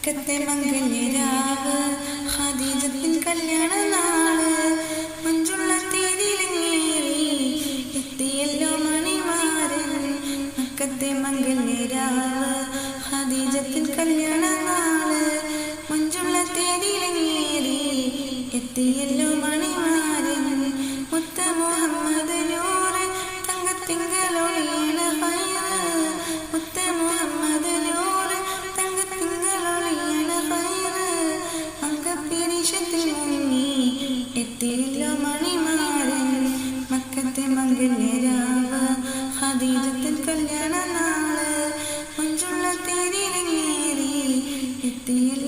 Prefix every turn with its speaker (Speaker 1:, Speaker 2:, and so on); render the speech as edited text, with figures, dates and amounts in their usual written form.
Speaker 1: മക്കത്തെ മംഗല്യരാവ് ഖദീജത്തിൻ കല്യാണ നാള് മഞ്ചുള്ള തീരിലങ്ങേറി എത്തിയല്ലോ മണിമാരൻ. മക്കത്തെ മംഗല്യരാവ് ഖദീജത്തിൻ കല്യാണ നാള് മഞ്ചുള്ള തീരിലങ്ങേറി എത്തിയല്ലോ മണിമാരൻ. മുത്ത മുഹമ്മദ് നൂറ് തങ്കത്തിങ്കളൊളിയണ ഹൈറ്. മുത്ത മുഹമ്മദ് നൂറ് തങ്കത്തിങ്കളൊളിയണ ഹൈറ്. അങ്കപ്പിരിശത്തിൽ മുങ്ങി എത്തിയല്ലോ മണിമാരൻ. മക്കത്തെ മംഗല്യരാവ് ഖദീജത്തിൻ കല്യാണ നാള് മഞ്ചുള്ള തീരിലങ്ങേറി എത്തിയല്ലോ